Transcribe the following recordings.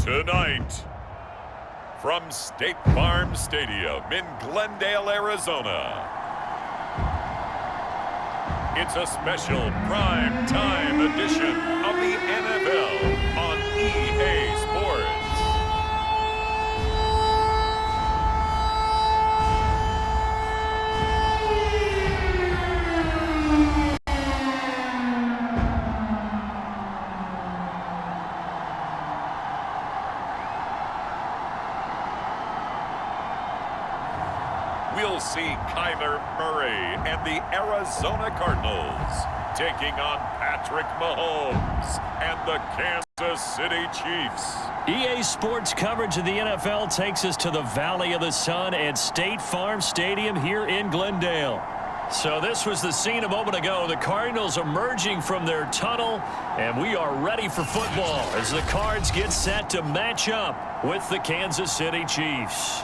Tonight, from State Farm Stadium in Glendale, Arizona, it's a special prime time edition of the NFL on EA Sports. We'll see Kyler Murray and the Arizona Cardinals taking on Patrick Mahomes and the Kansas City Chiefs. EA Sports coverage of the NFL takes us to the Valley of the Sun at State Farm Stadium here in Glendale. So this was the scene a moment ago. The Cardinals emerging from their tunnel, and we are ready for football as the Cards get set to match up with the Kansas City Chiefs.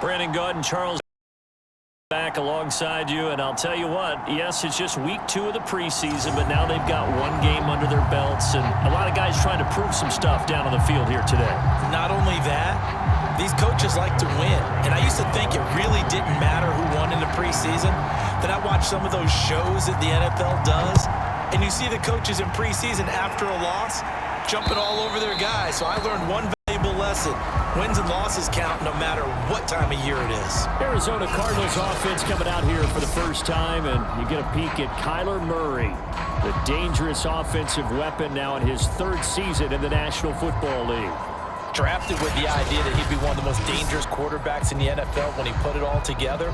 Brandon Gaud and Charles back alongside you, and I'll tell you what, yes, it's just week 2 of the preseason, but now they've got one game under their belts, and a lot of guys trying to prove some stuff down on the field here today. Not only that, these coaches like to win, and I used to think it really didn't matter who won in the preseason. Then I watched some of those shows that the NFL does, and you see the coaches in preseason after a loss jumping all over their guys. So I learned one valuable lesson. Wins and losses count no matter what time of year it is. Arizona Cardinals offense coming out here for the first time, and you get a peek at Kyler Murray, the dangerous offensive weapon now in his 3rd season in the National Football League. Drafted with the idea that he'd be one of the most dangerous quarterbacks in the NFL when he put it all together.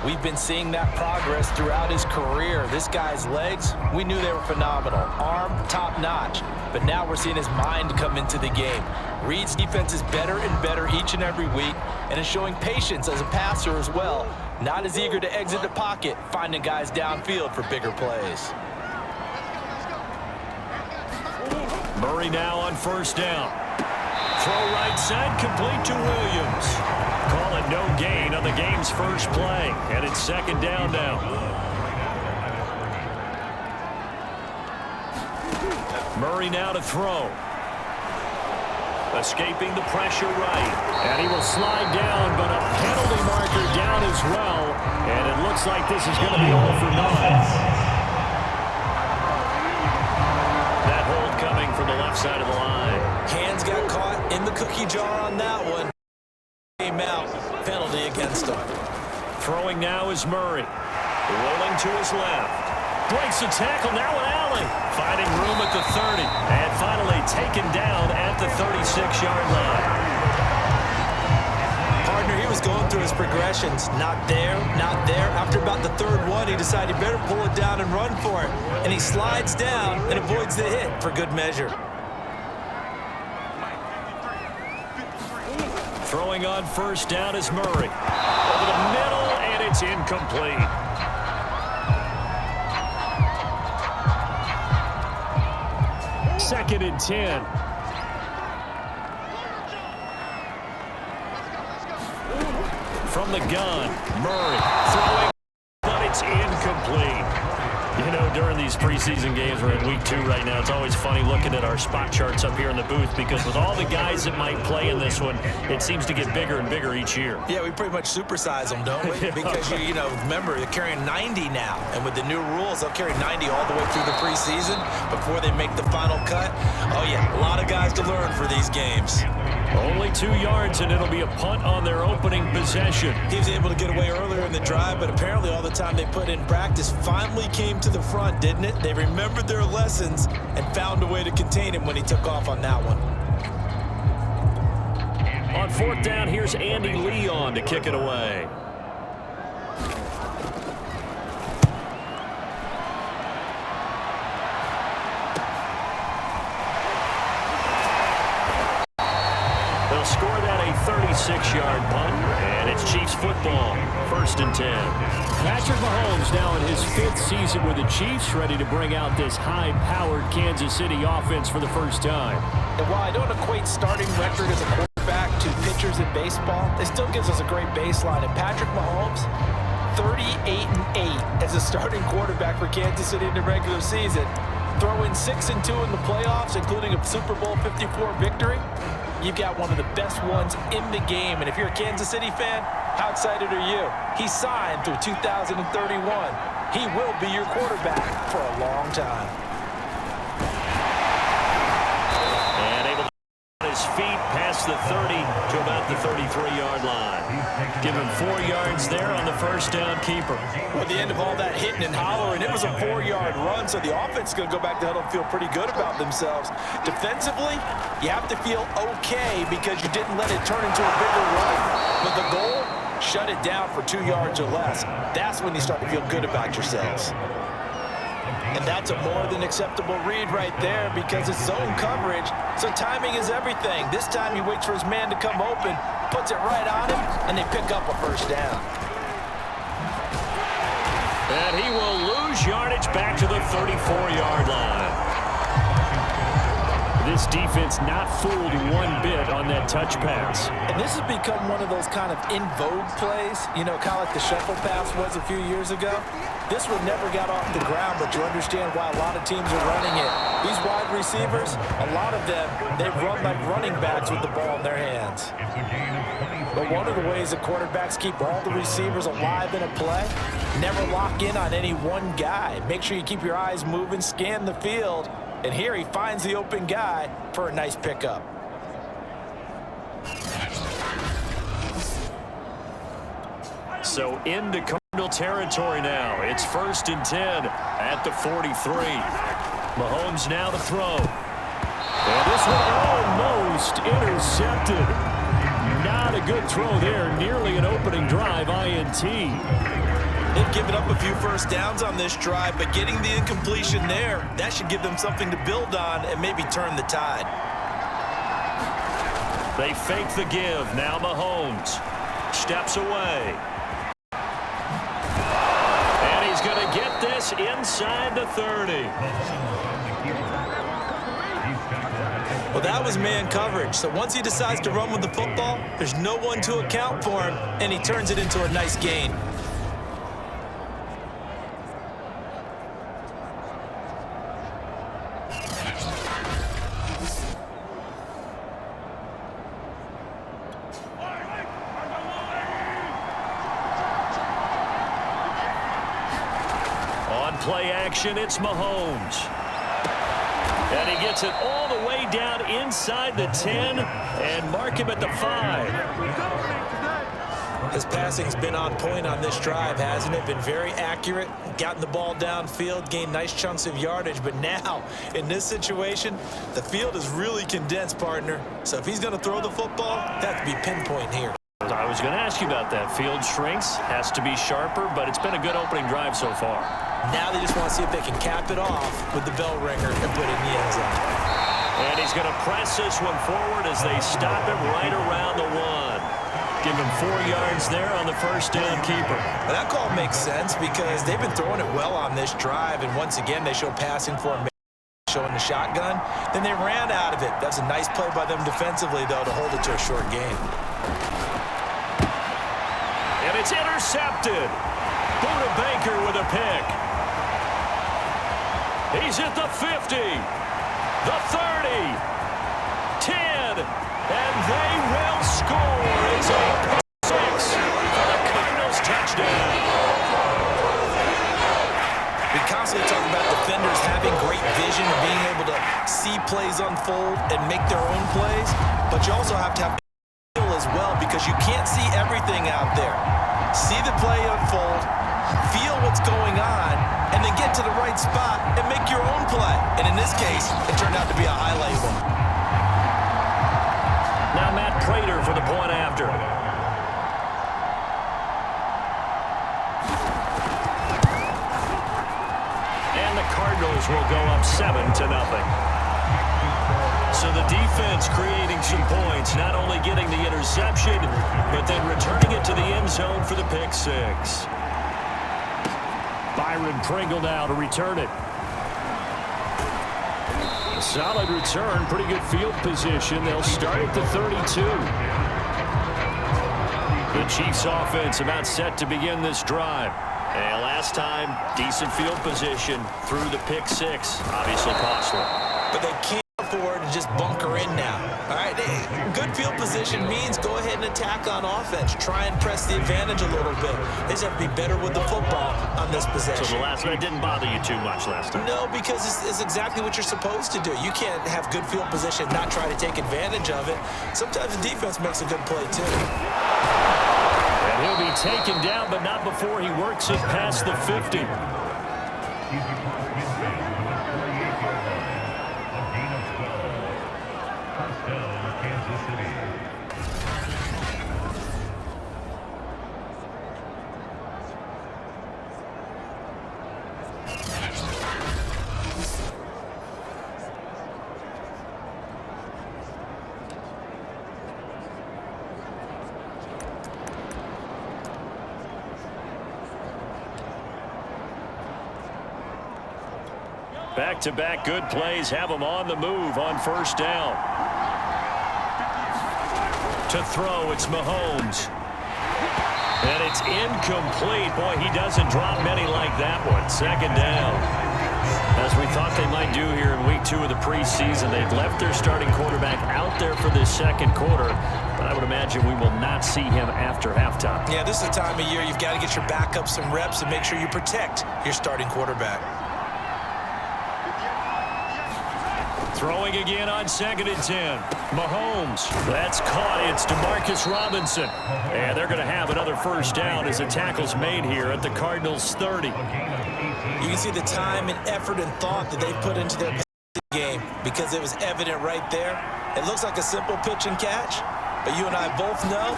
We've been seeing that progress throughout his career. This guy's legs, we knew they were phenomenal. Arm, top-notch. But now we're seeing his mind come into the game. Reed's defense is better and better each and every week, and is showing patience as a passer as well. Not as eager to exit the pocket, finding guys downfield for bigger plays. Murray now on 1st down. Throw right side, complete to Williams. Call it no gain on the game's first play, and it's 2nd down now. Murray now to throw. Escaping the pressure right. And he will slide down, but a penalty marker down as well. And it looks like this is going to be all for naught. That hold coming from the left side of the line. Hands got caught in the cookie jar on that one. Came out. Penalty against him. Throwing now is Murray. Rolling to his left. Breaks the tackle, now an alley. Finding room at the 30. And finally taken down at the 36-yard line. Partner, he was going through his progressions. Not there, not there. After about the 3rd one, he decided he better pull it down and run for it. And he slides down and avoids the hit for good measure. Throwing on 1st down is Murray. Over the middle, and it's incomplete. Second and 10. From the gun, Murray throwing, but it's incomplete. You know, during these preseason games, we're in week 2 right now. It's always funny looking at our spot charts up here in the booth because with all the guys that might play in this one, it seems to get bigger and bigger each year. Yeah, we pretty much supersize them, don't we? Because, you know, remember, they're carrying 90 now. And with the new rules, they'll carry 90 all the way through the preseason before they make the final cut. Oh, yeah, a lot of guys to learn for these games. Only 2 yards, and it'll be a punt on their opening possession. He was able to get away earlier in the drive, but apparently all the time they put in practice finally came to the front, didn't it? They remembered their lessons and found a way to contain him when he took off on that one. On 4th down, here's Andy Leon to kick it away. They'll score that a 36-yard punt, and it's Chiefs football. 1st and 10. Patrick Mahomes now in his 5th season with the Chiefs, ready to bring out this high-powered Kansas City offense for the first time. And while I don't equate starting record as a quarterback to pitcher pitchers in baseball, it still gives us a great baseline. And Patrick Mahomes, 38-8 as a starting quarterback for Kansas City in the regular season. Throwing 6-2 in the playoffs, including a Super Bowl 54 victory. You've got one of the best ones in the game. And if you're a Kansas City fan, how excited are you? He signed through 2031. He will be your quarterback for a long time. And able to get his feet past the 30 to about the 33-yard line. Give him 4 yards there on the first down keeper. Well, at the end of all that hitting and hollering, it was a 4-yard run, so the offense is going to go back to huddle and feel pretty good about themselves. Defensively, you have to feel okay because you didn't let it turn into a bigger run. But the goal, shut it down for 2 yards or less. That's when you start to feel good about yourselves. And that's a more than acceptable read right there because it's zone coverage, so timing is everything. This time he waits for his man to come open, puts it right on him, and they pick up a first down. And he will lose yardage back to the 34-yard line. This defense not fooled one bit on that touch pass. And this has become one of those kind of in vogue plays, you know, kind of like the shuffle pass was a few years ago. This one never got off the ground, but you understand why a lot of teams are running it. These wide receivers, a lot of them, they run like running backs with the ball in their hands. But one of the ways that quarterbacks keep all the receivers alive in a play, never lock in on any one guy. Make sure you keep your eyes moving, scan the field, and here he finds the open guy for a nice pickup. So into Cardinal territory now. It's 1st and 10 at the 43. Mahomes now to throw. And this one almost intercepted. Not a good throw there. Nearly an opening drive INT. They've given up a few first downs on this drive, but getting the incompletion there, that should give them something to build on and maybe turn the tide. They fake the give. Now Mahomes steps away. And he's going to get this inside the 30. Well, that was man coverage. So once he decides to run with the football, there's no one to account for him, and he turns it into a nice gain. Play action, it's Mahomes. And he gets it all the way down inside the 10 and mark him at the 5. His passing's been on point on this drive, hasn't it? Been very accurate, gotten the ball downfield, gained nice chunks of yardage, but now, in this situation, the field is really condensed, partner. So if he's going to throw the football, that has to be pinpoint here. I was going to ask you about that. Field shrinks, has to be sharper, but it's been a good opening drive so far. Now they just want to see if they can cap it off with the bell ringer and put it in the end zone. And he's going to press this one forward as they stop him right around the 1. Give him 4 yards there on the first down keeper. Well, that call makes sense because they've been throwing it well on this drive, and once again they show passing formation, showing the shotgun. Then they ran out of it. That's a nice play by them defensively, though, to hold it to a short game. And it's intercepted. Buda Baker with a pick. He's at the 50, the 30, 10, and they will score. It's a pick 6 for the Cardinals touchdown. We constantly talk about defenders having great vision and being able to see plays unfold and make their own plays, but you also have to have skill as well because you can't see everything out there. See the play unfold, feel what's going on, and then get to the right spot and make your own play. And in this case, it turned out to be a highlight one. Now Matt Prater for the point after. And the Cardinals will go up 7-0. So the defense creating some points, not only getting the interception, but then returning it to the end zone for the pick 6. Byron Pringle now to return it. A solid return, pretty good field position. They'll start at the 32. The Chiefs offense about set to begin this drive. And last time, decent field position through the pick six. Obviously costly. But they can't afford to just bunker in now. All right, good field position means go ahead and attack on offense. Try and press the advantage a little bit. They just have to be better with the football on this possession. So the last one didn't bother you too much last time? No, because it's exactly what you're supposed to do. You can't have good field position and not try to take advantage of it. Sometimes the defense makes a good play, too. And he'll be taken down, but not before he works it past the 50. Back-to-back good plays have him on the move on first down. To throw, it's Mahomes. And it's incomplete. Boy, he doesn't drop many like that one. Second down. As we thought they might do here in week 2 of the preseason, they've left their starting quarterback out there for this second quarter. But I would imagine we will not see him after halftime. Yeah, this is the time of year you've got to get your backup some reps and make sure you protect your starting quarterback. Throwing again on 2nd and 10. Mahomes. That's caught. It's DeMarcus Robinson. And they're going to have another first down as the tackle's made here at the Cardinals' 30. You can see the time and effort and thought that they put into their game because it was evident right there. It looks like a simple pitch and catch, but you and I both know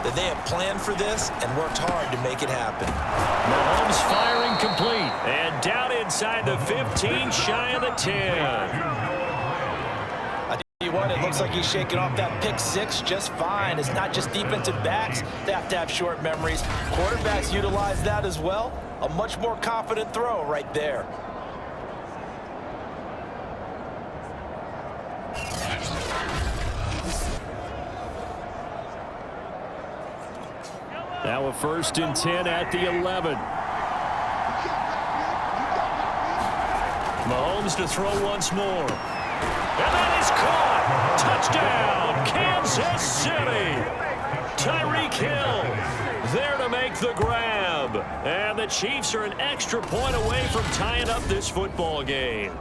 that they have planned for this and worked hard to make it happen. Mahomes firing complete. And down inside the 15, shy of the 10. What, it looks like he's shaking off that pick six just fine. It's not just defensive backs. They have to have short memories. Quarterbacks utilize that as well. A much more confident throw right there. Now a 1st and 10 at the 11. Mahomes to throw once more. And that is caught. Touchdown, Kansas City. Tyreek Hill there to make the grab. And the Chiefs are an extra point away from tying up this football game.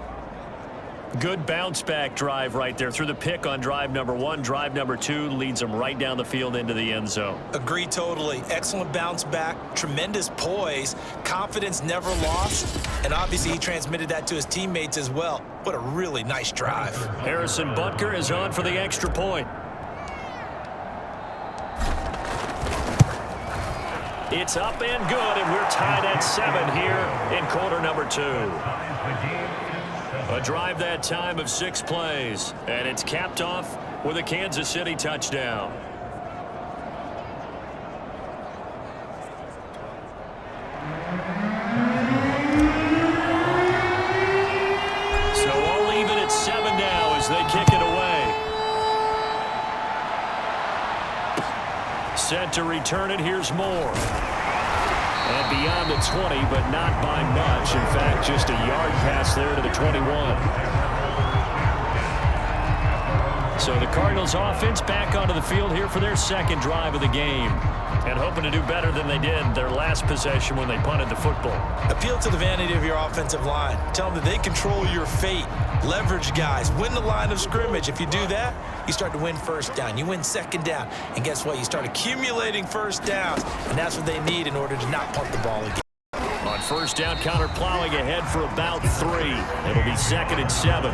Good bounce-back drive right there through the pick on drive number 1. Drive number 2 leads them right down the field into the end zone. Agree totally. Excellent bounce back, tremendous poise, confidence never lost, and obviously he transmitted that to his teammates as well. What a really nice drive. Harrison Butker is on for the extra point. It's up and good, and we're tied at 7 here in quarter number 2. A drive that time of 6 plays, and it's capped off with a Kansas City touchdown. So all even at 7 now as they kick it away. Set to return it, here's Moore. And beyond the 20, but not by much. In fact, just a yard pass there to the 21. So the Cardinals offense back onto the field here for their second drive of the game. And hoping to do better than they did their last possession when they punted the football. Appeal to the vanity of your offensive line. Tell them that they control your fate. Leverage guys. Win the line of scrimmage. If you do that, you start to win first down. You win second down. And guess what? You start accumulating first downs. And that's what they need in order to not punt the ball again. On first down, counter plowing ahead for about 3. It'll be 2nd and 7.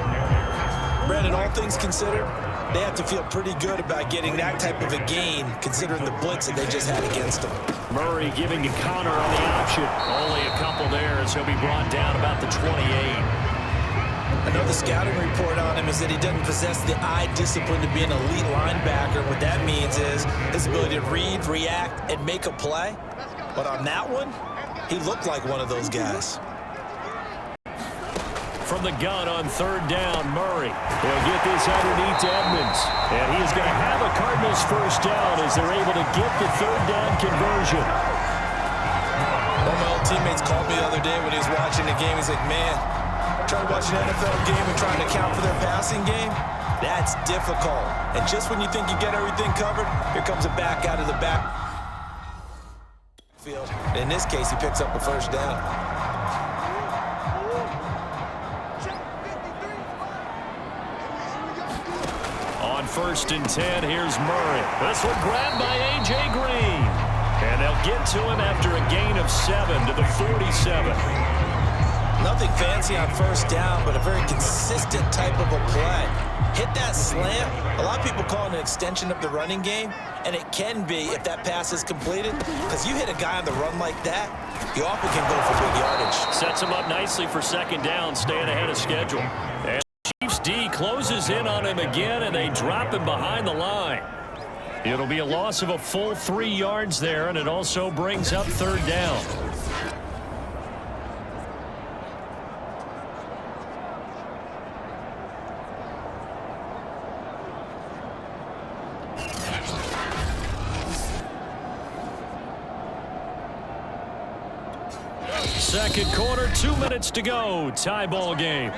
Brandon, all things considered, they have to feel pretty good about getting that type of a gain considering the blitz that they just had against them. Murray giving to Connor on the option. Only a couple there as he'll be brought down about the 28. Another scouting report on him is that he doesn't possess the eye discipline to be an elite linebacker. What that means is his ability to read, react, and make a play. But on that one, he looked like one of those guys. from the gun on third down. Murray. They'll get this underneath to Edmonds. And he is going to have a Cardinals first down as they're able to get the third down conversion. One of my old teammates called me the other day when he was watching the game. He's like, man, trying to watch an NFL game and trying to account for their passing game, that's difficult. And just when you think you get everything covered, here comes a back out of the backfield. In this case, he picks up the first down. On 1st and 10, here's Murray. This one grabbed by A.J. Green. And they'll get to him after a gain of 7 to the 47. Nothing fancy on first down, but a very consistent type of a play. Hit that slant. A lot of people call it an extension of the running game, and it can be if that pass is completed, because you hit a guy on the run like that, you often can go for big yardage. Sets him up nicely for second down, staying ahead of schedule. And Chiefs D closes in on him again, and they drop him behind the line. It'll be a loss of a full 3 yards there, and it also brings up third down. Second quarter, 2 minutes to go. Tie ball game.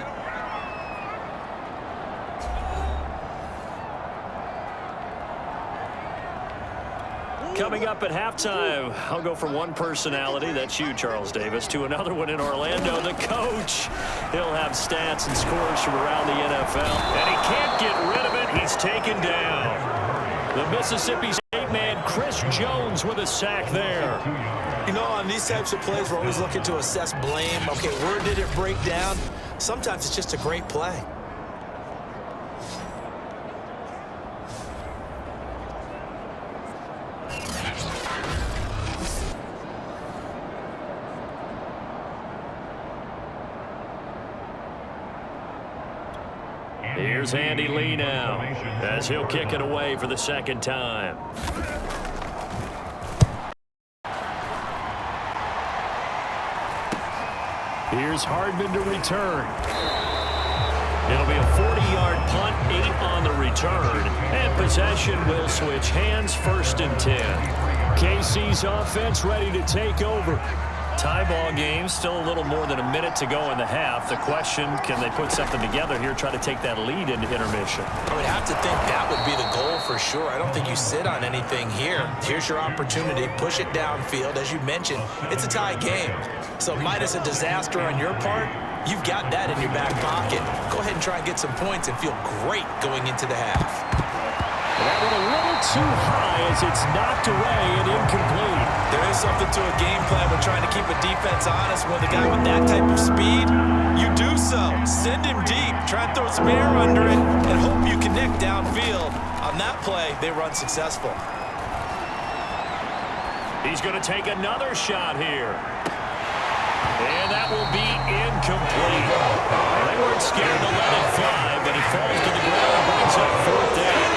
Coming up at halftime, I'll go from one personality, that's you, Charles Davis, to another one in Orlando, the coach. He'll have stats and scores from around the NFL, and he can't get rid of it. He's taken down. The Mississippi State man, Chris Jones, with a sack there. You know, on these types of plays, we're always looking to assess blame. Okay, where did it break down? Sometimes it's just a great play. Here's Andy Lee now, as he'll kick it away for the second time. Here's Hardman to return. It'll be a 40-yard punt, 8 on the return, and possession will switch hands, 1st and 10. KC's offense ready to take over. Tie ball game, still a little more than a minute to go in the half. The question, can they put something together here, try to take that lead into intermission? I would have to think that would be the goal for sure. I don't think you sit on anything here. Here's your opportunity. Push it downfield. As you mentioned, it's a tie game. So minus a disaster on your part, you've got that in your back pocket. Go ahead and try and get some points and feel great going into the half. That one a little too high as it's knocked away and incomplete. There is something to a game plan with trying to keep a defense honest. With a guy with that type of speed, you do so. Send him deep. Try and throw some air under it and hope you connect downfield. On that play, they run successful. He's going to take another shot here. And that will be incomplete. They weren't scared to let it fly, but it falls to the ground and brings up 4th down.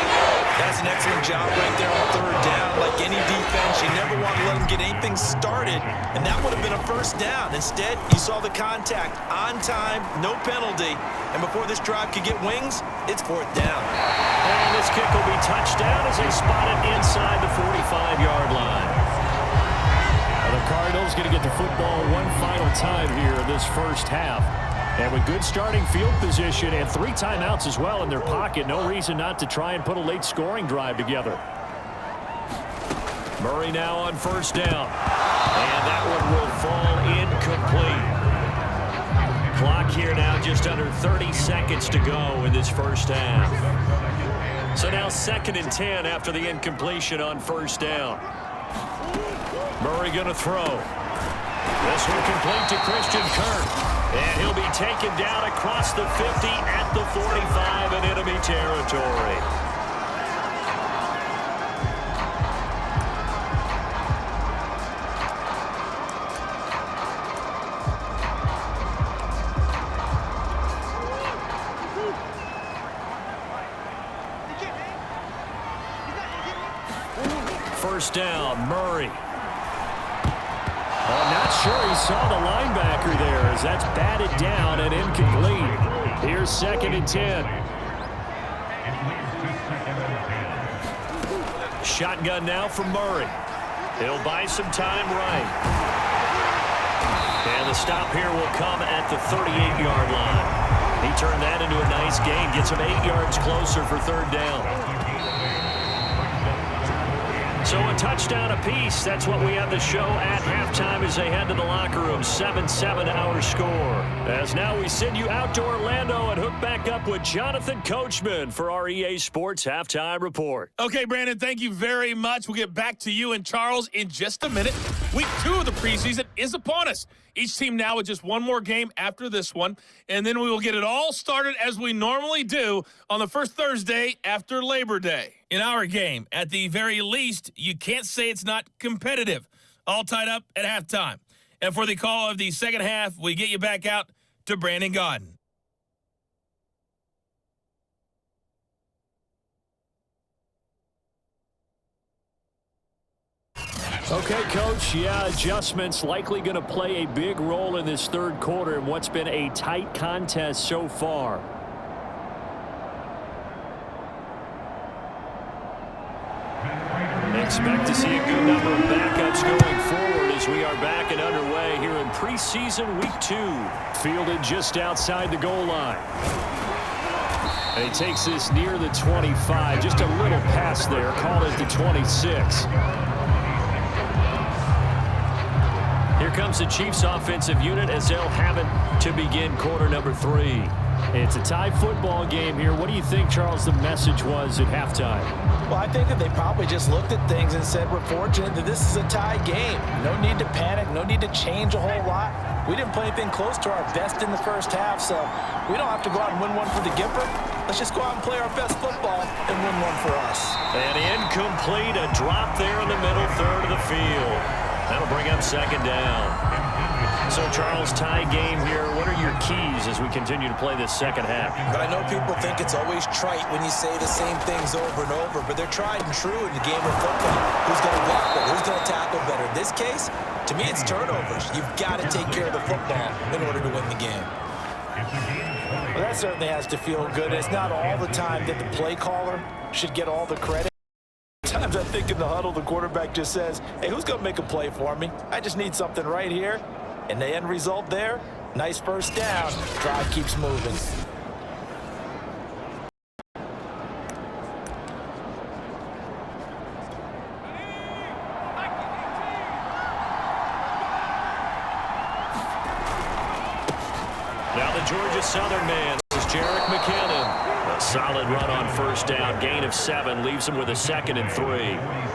That's an excellent job right there on 3rd down. Like any defense, you never want to let them get anything started, and that would have been a 1st down. Instead, you saw the contact on time, no penalty, and before this drive could get wings, it's 4th down. And this kick will be touched down as they spot it inside the 45-yard line. The Cardinals going to get the football one final time here in this first half. And with good starting field position and 3 timeouts as well in their pocket, no reason not to try and put a late scoring drive together. Murray now on 1st down. And that one will fall incomplete. Clock here now just under 30 seconds to go in this first half. So now 2nd and 10 after the incompletion on 1st down. Murray going to throw. This one complete to Christian Kirk. And he'll be taken down across the 50 at the 45 in enemy territory. First down, Murray. I'm not sure he saw the linebacker there as that's batted down and incomplete. Here's 2nd and 10. Shotgun now from Murray. He'll buy some time right. And the stop here will come at the 38-yard line. He turned that into a nice gain, gets him 8 yards closer for 3rd down. So a touchdown apiece. That's what we have the show at halftime as they head to the locker room. 7-7 our score. As now we send you out to Orlando and hook back up with Jonathan Coachman for our EA Sports Halftime Report. Okay, Brandon, thank you very much. We'll get back to you and Charles in just a minute. Week 2 of the preseason is upon us. Each team now with just one more game after this one, and then we will get it all started as we normally do on the first Thursday after Labor Day. In our game, at the very least, you can't say it's not competitive. All tied up at halftime. And for the call of the second half, we get you back out to Brandon Gaudin. Okay, Coach, adjustments likely going to play a big role in this 3rd quarter in what's been a tight contest so far. Expect to see a good number of backups going forward as we are back and underway here in preseason week 2. Fielded just outside the goal line. And he takes this near the 25. Just a little pass there. Call it the 26. Here comes the Chiefs offensive unit as they'll have it to begin quarter number 3. It's a tie football game here. What do you think, Charles, the message was at halftime? Well, I think that they probably just looked at things and said, we're fortunate that this is a tie game. No need to panic. No need to change a whole lot. We didn't play anything close to our best in the first half, so we don't have to go out and win one for the Gipper. Let's just go out and play our best football and win one for us. And incomplete, a drop there in the middle third of the field. That'll bring up 2nd down. So, Charles, tie game here. What are your keys as we continue to play this second half? But I know people think it's always trite when you say the same things over and over, but they're tried and true in the game of football. Who's going to block better? Who's going to tackle better? In this case, to me, it's turnovers. You've got to take care of the football in order to win the game. Well, that certainly has to feel good. It's not all the time that the play caller should get all the credit. Sometimes I think in the huddle, the quarterback just says, hey, who's going to make a play for me? I just need something right here. And the end result there, nice first down. Drive keeps moving. Now the Georgia Southern man, this is Jerick McKinnon. A solid run on first down. Gain of 7 leaves him with a 2nd and 3.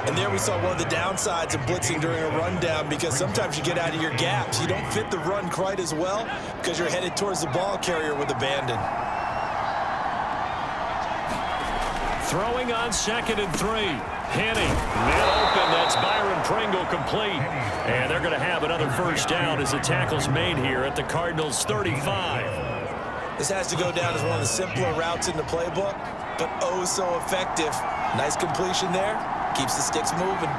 And there we saw one of the downsides of blitzing during a rundown, because sometimes you get out of your gaps. You don't fit the run quite as well because you're headed towards the ball carrier with abandon. Throwing on 2nd and 3. Henning, man open. That's Byron Pringle complete. And they're going to have another first down as the tackle's made here at the Cardinals' 35. This has to go down as one of the simpler routes in the playbook, but oh so effective. Nice completion there. Keeps the sticks moving.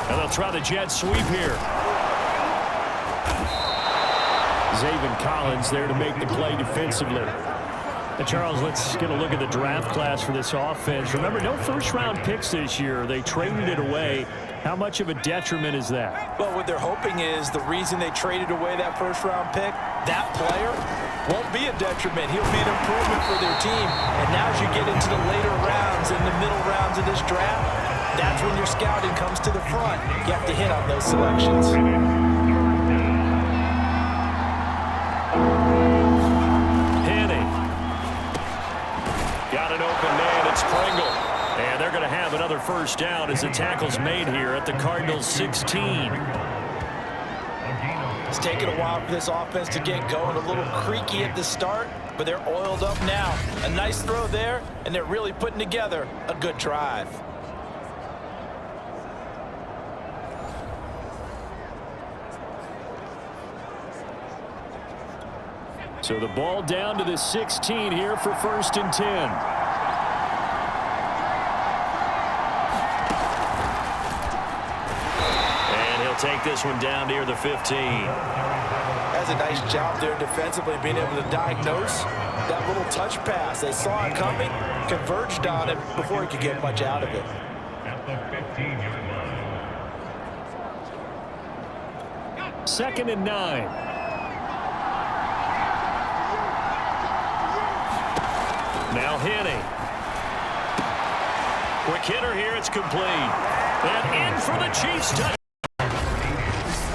And they'll try the jet sweep here. Zaven Collins there to make the play defensively. And Charles, let's get a look at the draft class for this offense. Remember, no first-round picks this year. They traded it away. How much of a detriment is that? Well, what they're hoping is the reason they traded away that first-round pick, that player won't be a detriment. He'll be an improvement for their team. And now as you get into the later rounds and the middle rounds of this draft, that's when your scouting comes to the front. You have to hit on those selections. Got an open man. It's Pringle. And they're going to have another first down as the tackle's made here at the Cardinals' 16. It's taken a while for this offense to get going. A little creaky at the start, but they're oiled up now. A nice throw there, and they're really putting together a good drive. So the ball down to the 16 here for 1st and 10. And he'll take this one down near the 15. That's a nice job there defensively, being able to diagnose that little touch pass. They saw it coming, converged on it before he could get much out of it. At the 15-yard line. 2nd and 9. Now Henney. Quick hitter here, it's complete. And in for the Chiefs touchdown.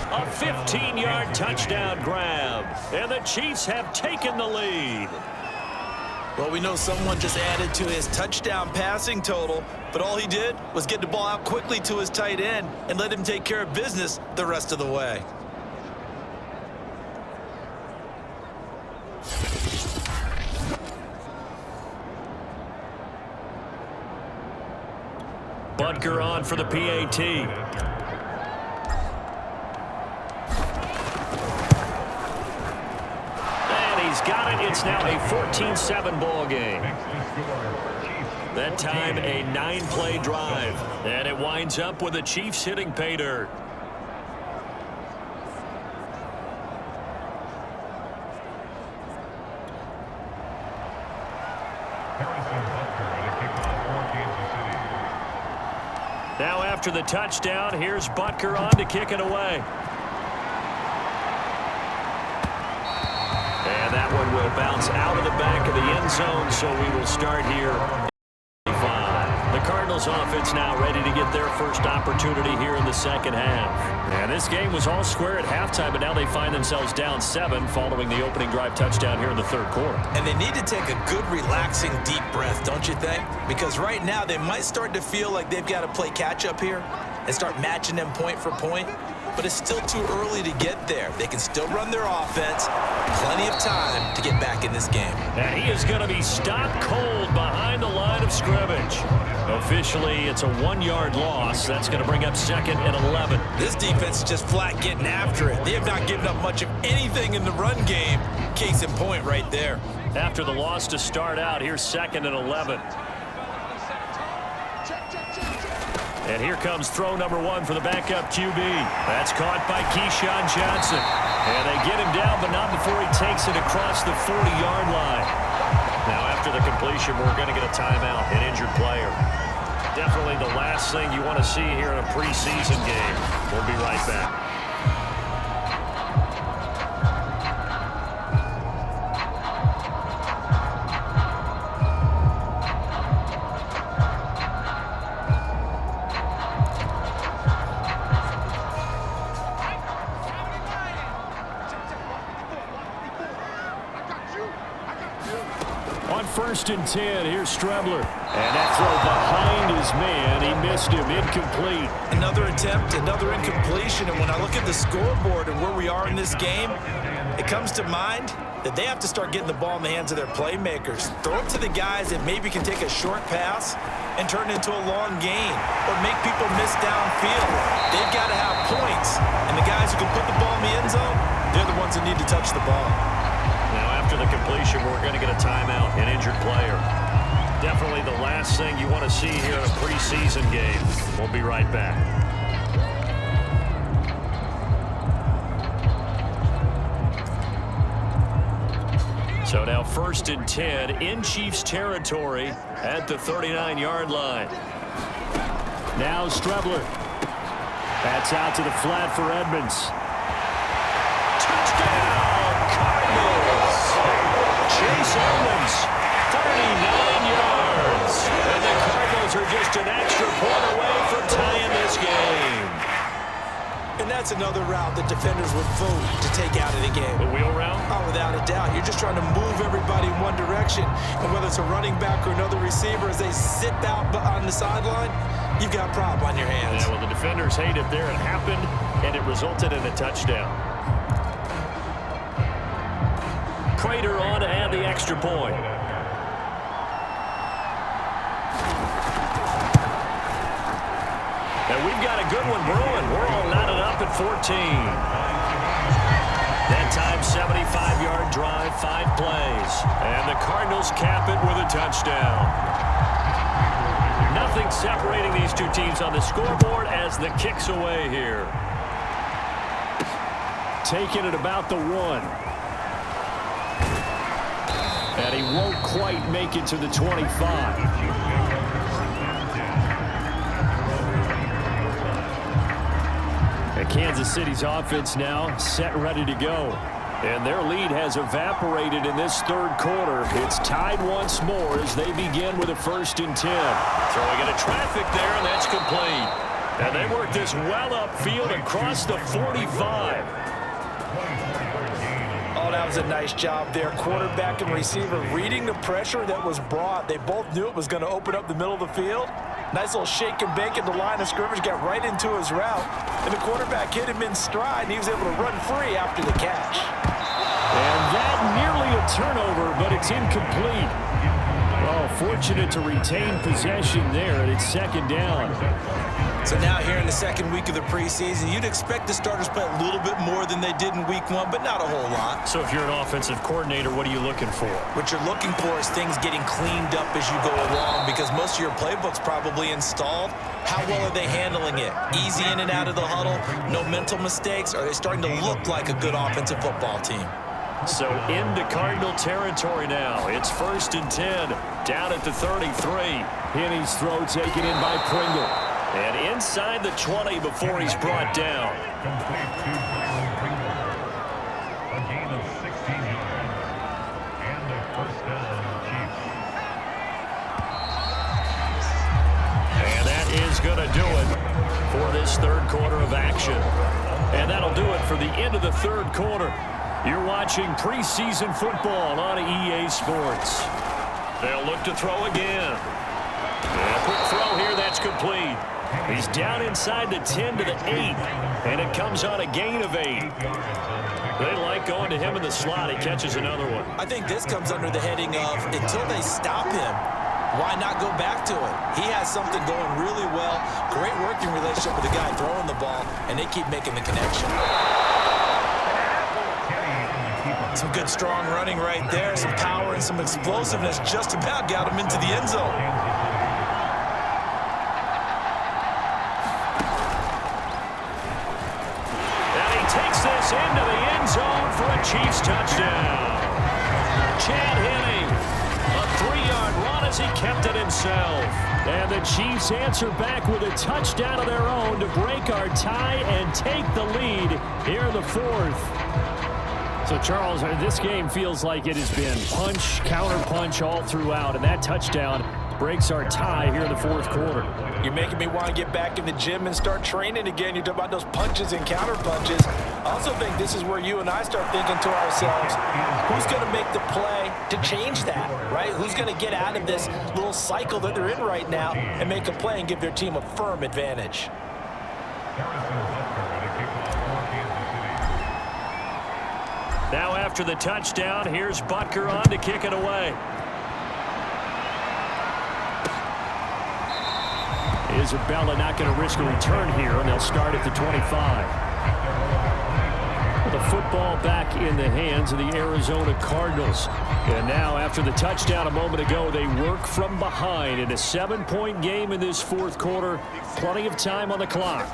A 15-yard touchdown grab. And the Chiefs have taken the lead. Well, we know someone just added to his touchdown passing total, but all he did was get the ball out quickly to his tight end and let him take care of business the rest of the way. Butker on for the PAT. And he's got it. It's now a 14-7 ball game. That time a 9-play drive. And it winds up with the Chiefs hitting pay dirt. Now after the touchdown, here's Butker on to kick it away. And that one will bounce out of the back of the end zone, so we will start here. The Cardinals offense now ready to get their first opportunity here in the second half. And this game was all square at halftime, but now they find themselves down 7 following the opening drive touchdown here in the third quarter. And they need to take a good, relaxing, deep breath, don't you think? Because right now they might start to feel like they've got to play catch-up here and start matching them point for point. But it's still too early to get there. They can still run their offense. Plenty of time to get back in this game. And he is going to be stopped cold behind the line of scrimmage. Officially, it's a 1-yard loss. That's going to bring up 2nd and 11. This defense is just flat getting after it. They have not given up much of anything in the run game. Case in point right there. After the loss to start out, here's 2nd and 11. And here comes throw number 1 for the backup QB. That's caught by Keyshawn Johnson. And they get him down, but not before he takes it across the 40-yard line. Now, after the completion, we're going to get a timeout, an injured player. Definitely the last thing you want to see here in a preseason game. We'll be right back. On 1st and 10, here's Strebler. And that throw behind his man. He missed him. Incomplete. Another attempt, another incompletion. And when I look at the scoreboard and where we are in this game, it comes to mind that they have to start getting the ball in the hands of their playmakers. Throw it to the guys that maybe can take a short pass and turn it into a long gain or make people miss downfield. They've got to have points. And the guys who can put the ball in the end zone, they're the ones that need to touch the ball. Now, after the completion, we're going to get a timeout, an injured player. Definitely the last thing you want to see here in a preseason game. We'll be right back. So now 1st and 10 in Chiefs territory at the 39-yard line. Now Strebler. That's out to the flat for Edmonds. Chase Edmonds, 39 yards. And the Cardinals are just an extra point away from tying this game. And that's another route that defenders would vote to take out of the game. The wheel route? Oh, without a doubt. You're just trying to move everybody in one direction. And whether it's a running back or another receiver, as they sit out on the sideline, you've got a problem on your hands. Yeah, well, the defenders hate it there. It happened, and it resulted in a touchdown. Prater on to add the extra point. And we've got a good one brewing. We're all knotted up at 14. That time, 75-yard drive, 5 plays. And the Cardinals cap it with a touchdown. Nothing separating these two teams on the scoreboard as the kick's away here. taken at about the 1. And he won't quite make it to the 25. And Kansas City's offense now set ready to go. And their lead has evaporated in this third quarter. It's tied once more as they begin with a 1st and 10. Throwing into traffic there, and that's complete. And they work this well upfield across the 45. Oh, that was a nice job there. Quarterback and receiver reading the pressure that was brought. They both knew it was going to open up the middle of the field. Nice little shake and bake at the line of scrimmage, got right into his route. And the quarterback hit him in stride, and he was able to run free after the catch. And that nearly a turnover, but it's incomplete. Oh, fortunate to retain possession there, and it's 2nd down. So now here in the 2nd week of the preseason, you'd expect the starters play a little bit more than they did in week 1, but not a whole lot. So if you're an offensive coordinator, what are you looking for? What you're looking for is things getting cleaned up as you go along, because most of your playbook's probably installed. How well are they handling it? Easy in and out of the huddle, no mental mistakes? Are they starting to look like a good offensive football team? So into Cardinal territory now. It's 1st and 10, down at the 33. Hinney's throw taken in by Pringle. And inside the 20 before he's brought down. Complete to Pringle. A gain of 16 yards. And a 1st down, Chiefs. And that is going to do it for this third quarter of action. And that'll do it for the end of the third quarter. You're watching preseason football on EA Sports. They'll look to throw again. And a quick throw here, that's complete. He's down inside the 10 to the 8, and it comes on a gain of 8. They like going to him in the slot. He catches another one. I think this comes under the heading of until they stop him, why not go back to it? He has something going really well, great working relationship with the guy throwing the ball, and they keep making the connection. Some good strong running right there, some power and some explosiveness just about got him into the end zone. Into the end zone for a Chiefs touchdown. Chad Henne, a 3-yard run as he kept it himself. And the Chiefs answer back with a touchdown of their own to break our tie and take the lead here in the 4th. So, Charles, this game feels like it has been punch, counter punch all throughout, and that touchdown breaks our tie here in the 4th quarter. You're making me want to get back in the gym and start training again. You're talking about those punches and counter punches. I also think this is where you and I start thinking to ourselves, who's going to make the play to change that, right? Who's going to get out of this little cycle that they're in right now and make a play and give their team a firm advantage? Now after the touchdown, here's Butker on to kick it away. Isabella not going to risk a return here, and they'll start at the 25. The football back in the hands of the Arizona Cardinals. And now after the touchdown a moment ago, they work from behind in a 7-point game in this 4th quarter. Plenty of time on the clock.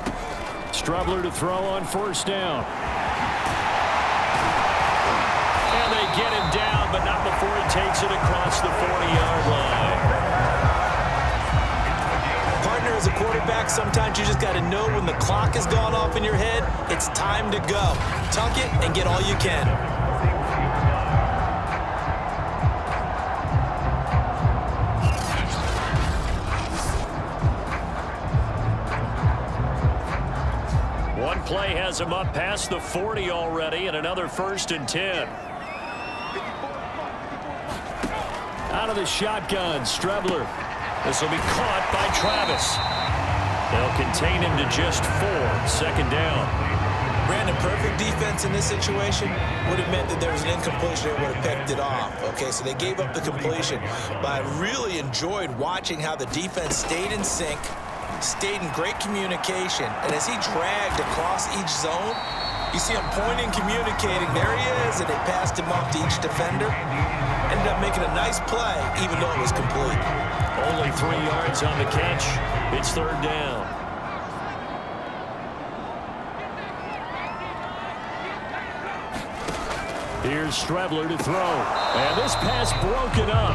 Strubler to throw on 1st down. And they get him down, but not before he takes it across the 40-yard line. As a quarterback, sometimes you just got to know when the clock has gone off in your head, it's time to go. Tuck it and get all you can. One play has him up past the 40 already, and another 1st and 10. Out of the shotgun, Strebler. This will be caught by Travis. They'll contain him to just 4. 2nd down. Brandon, perfect defense in this situation would have meant that there was an incompletion that would have picked it off. Okay, so they gave up the completion. But I really enjoyed watching how the defense stayed in sync, stayed in great communication, and as he dragged across each zone, you see him pointing, communicating. There he is, and they passed him off to each defender. Ended up making a nice play, even though it was complete. Only 3 yards on the catch. It's 3rd down. Here's Strebler to throw. And this pass broken up.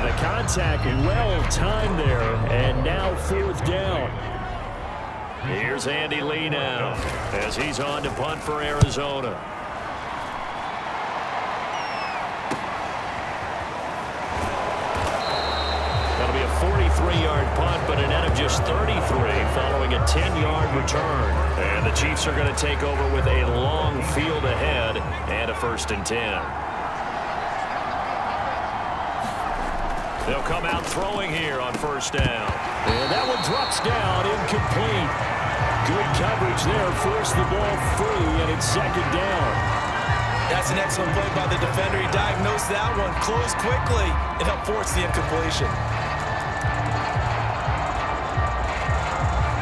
The contact well timed there, and now 4th down. Here's Andy Lee now as he's on to punt for Arizona. That'll be a 43-yard punt, but a net of just 33 following a 10-yard return. And the Chiefs are going to take over with a long field ahead and a 1st and 10. They'll come out throwing here on 1st down. And that one drops down, incomplete. Good coverage there, forced the ball free, and it's 2nd down. That's an excellent play by the defender. He diagnosed that one, closed quickly, and helped force the incompletion.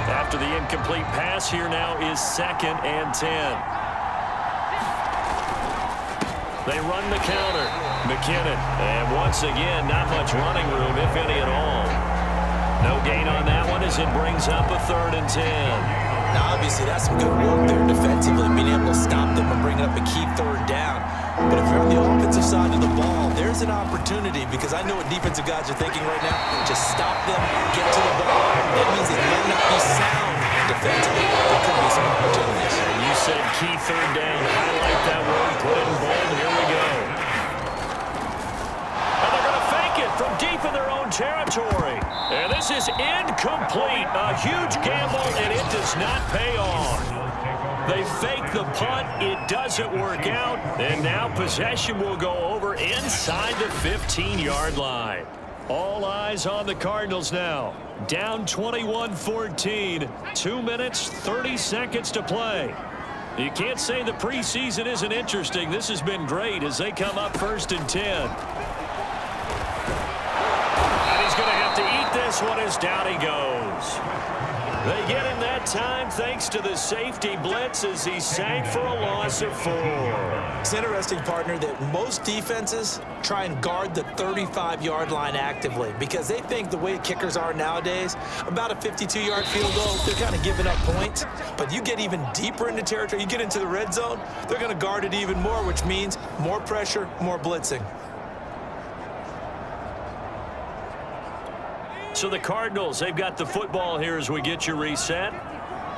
After the incomplete pass, here now is 2nd and 10. They run the counter. McKinnon. And once again, not much running room, if any at all. No gain on that one as it brings up a 3rd and 10. Now, obviously, that's some good work there defensively, being able to stop them and bring up a key 3rd down. But if you're on the offensive side of the ball, there's an opportunity, because I know what defensive guys are thinking right now. Just stop them, get to the ball. That means it might not be sound defensively. There could be some opportunities. And you said key 3rd down. Highlight that word. Put it in bold. Here we go. And they're going to fake it from deep in their own territory. And this is incomplete. A huge gamble, and it does not pay off. They fake the punt. It doesn't work out. And now possession will go over inside the 15-yard line. All eyes on the Cardinals now. Down 21-14. 2 minutes, 30 seconds to play. You can't say the preseason isn't interesting. This has been great as they come up 1st and 10. And he's going to have to eat this one as down he goes. They get him that time thanks to the safety blitz as he sank for a loss of 4. It's interesting, partner, that most defenses try and guard the 35-yard line actively because they think the way kickers are nowadays, about a 52-yard field goal, they're kind of giving up points. But you get even deeper into territory, you get into the red zone, they're going to guard it even more, which means more pressure, more blitzing. So the Cardinals, they've got the football here as we get you reset.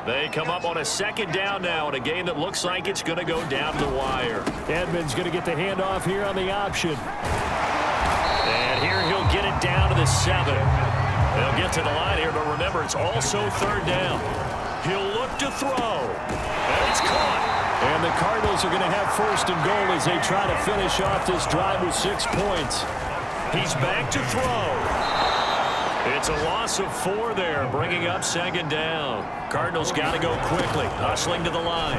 They come up on a 2nd down now in a game that looks like it's going to go down the wire. Edmonds going to get the handoff here on the option. And here he'll get it down to the 7. They'll get to the line here, but remember, it's also 3rd down. He'll look to throw. And it's caught. And the Cardinals are going to have 1st and goal as they try to finish off this drive with 6 points. He's back to throw. It's a loss of 4 there, bringing up 2nd down. Cardinals got to go quickly, hustling to the line.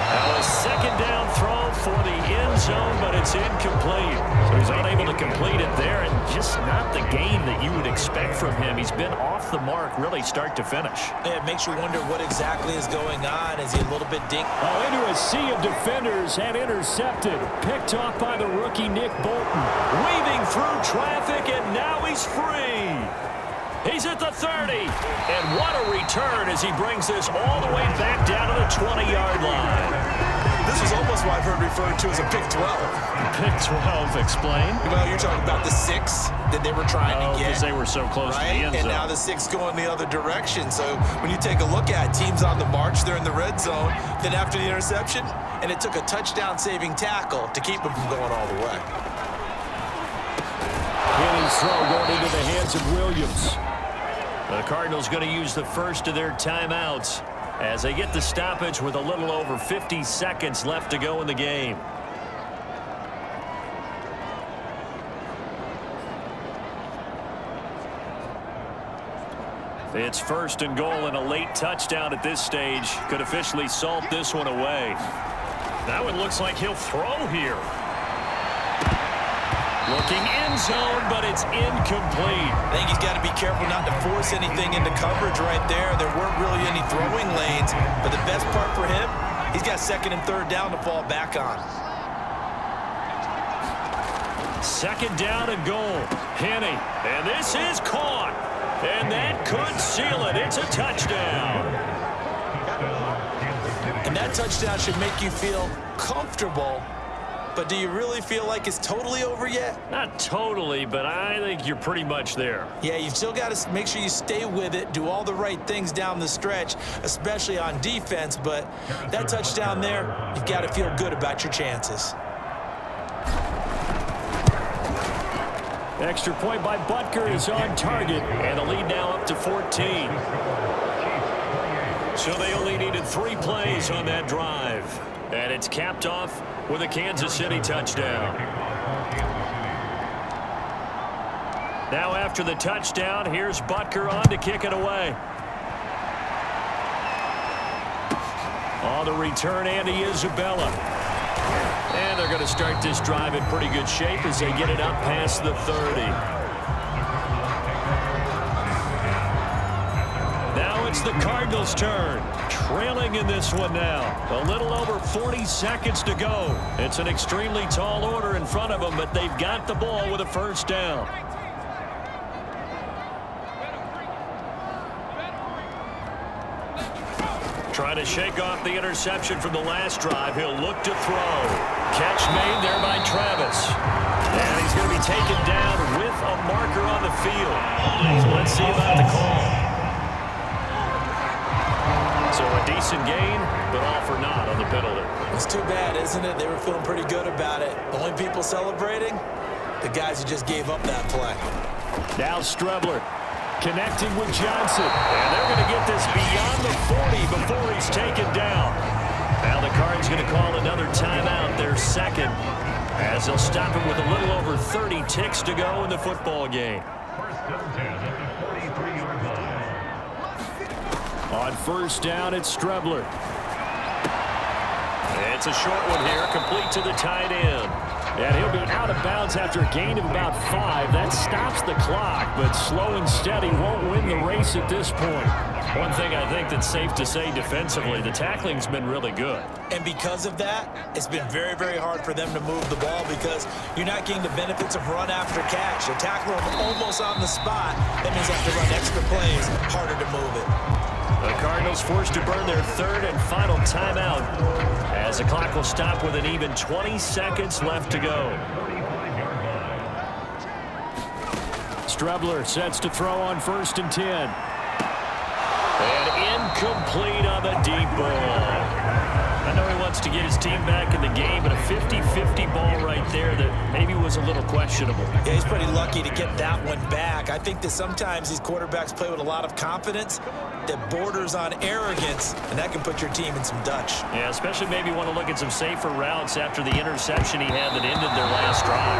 Now a 2nd down throw for the end zone, but it's incomplete. So he's unable to complete it there, and just not the game that you would expect from him. He's been off the mark, really start to finish. Yeah, it makes you wonder what exactly is going on. Is he a little bit dinged? Into a sea of defenders and intercepted. Picked off by the rookie Nick Bolton. Weaving through traffic, and now he's free. He's at the 30. And what a return as he brings this all the way back down to the 20-yard line. This was almost what I've heard referred to as a pick 12. Pick 12, explain. Well, you're talking about the 6 that they were trying to get. Because they were so close to the end zone. And now the 6 going the other direction. So when you take a look at teams on the march, they're in the red zone. Then after the interception, and it took a touchdown-saving tackle to keep them from going all the way. His throw going into the hands of Williams. The Cardinals going to use the first of their timeouts as they get the stoppage with a little over 50 seconds left to go in the game. It's 1st and goal, and a late touchdown at this stage could officially salt this one away. That one looks like he'll throw here. Looking end zone, but it's incomplete. I think he's got to be careful not to force anything into coverage right there. There weren't really any throwing lanes, but the best part for him, he's got 2nd and 3rd down to fall back on. 2nd down and goal. Henne, and this is caught. And that could seal it. It's a touchdown. And that touchdown should make you feel comfortable. But do you really feel like it's totally over yet? Not totally, but I think you're pretty much there. Yeah, you've still got to make sure you stay with it, do all the right things down the stretch, especially on defense. But that touchdown there, you've got to feel good about your chances. Extra point by Butker is on target, and the lead now up to 14. So they only needed 3 plays on that drive. And it's capped off with a Kansas City touchdown. Now after the touchdown, here's Butker on to kick it away. On the return, Andy Isabella. And they're going to start this drive in pretty good shape as they get it up past the 30. Now it's the Cardinals' turn. Trailing in this one now. A little over 40 seconds to go. It's an extremely tall order in front of them, but they've got the ball with a first down. Trying to shake off the interception from the last drive. He'll look to throw. Catch made there by Travis. And he's going to be taken down with a marker on the field. So let's see about the call. So a decent gain, but all for naught on the penalty. It's too bad, isn't it? They were feeling pretty good about it. The only people celebrating, the guys who just gave up that play. Now Strebler connecting with Johnson. And they're going to get this beyond the 40 before he's taken down. Now the Cards going to call another timeout, their second, as they'll stop him with a little over 30 ticks to go in the football game. First and 10 at the 43-yard line. On first down, it's Strebler. It's a short one here, complete to the tight end. And he'll be out of bounds after a gain of about 5. That stops the clock, but slow and steady won't win the race at this point. One thing I think that's safe to say defensively, the tackling's been really good. And because of that, it's been very, very hard for them to move the ball because you're not getting the benefits of run after catch. They tackle them almost on the spot. That means they have to run extra plays, harder to move it. The Cardinals forced to burn their third and final timeout as the clock will stop with an even 20 seconds left to go. Strebler sets to throw on first and 10. And incomplete on the deep ball. I know he wants to get his team back in the game, but a 50-50 ball right there that maybe was a little questionable. Yeah, he's pretty lucky to get that one back. I think that sometimes these quarterbacks play with a lot of confidence that borders on arrogance, and that can put your team in some Dutch. Yeah, especially maybe want to look at some safer routes after the interception he had that ended their last drive.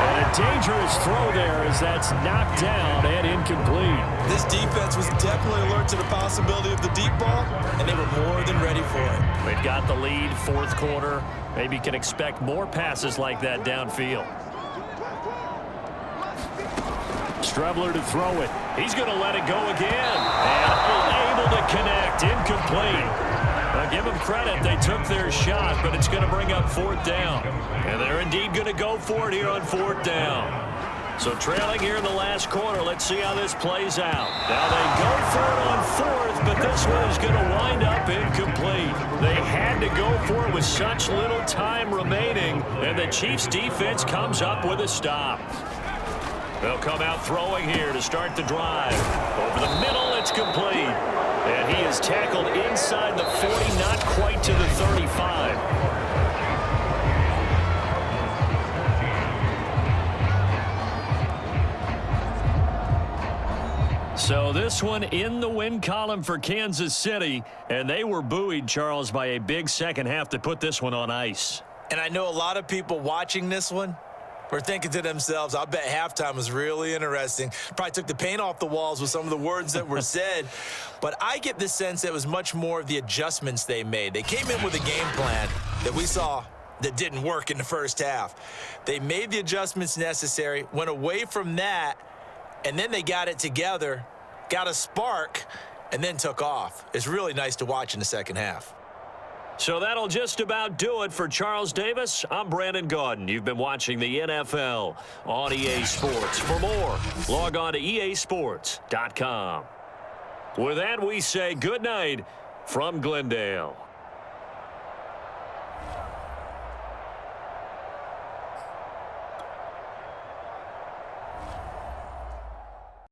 And a dangerous throw there as that's knocked down and incomplete. This defense was definitely alert to the possibility of the deep ball, and they were more than ready for it. They've got the lead, fourth quarter. Maybe can expect more passes like that downfield. Strebler to throw it. He's going to let it go again. And unable to connect. Incomplete. Now give them credit. They took their shot, but it's going to bring up fourth down. And they're indeed going to go for it here on fourth down. So trailing here in the last quarter. Let's see how this plays out. Now they go for it on fourth, but this one is going to wind up incomplete. They had to go for it with such little time remaining, and the Chiefs defense comes up with a stop. They'll come out throwing here to start the drive. Over the middle, it's complete. And he is tackled inside the 40, not quite to the 35. So this one in the win column for Kansas City, and they were buoyed, Charles, by a big second half to put this one on ice. And I know a lot of people watching this one were thinking to themselves, I bet halftime was really interesting. Probably took the paint off the walls with some of the words that were said. But I get the sense that it was much more of the adjustments they made. They came in with a game plan that we saw that didn't work in the first half. They made the adjustments necessary, went away from that, and then they got it together, got a spark, and then took off. It's really nice to watch in the second half. So that'll just about do it for Charles Davis. I'm Brandon Gaudin. You've been watching the NFL on EA Sports. For more, log on to easports.com. With that, we say good night from Glendale.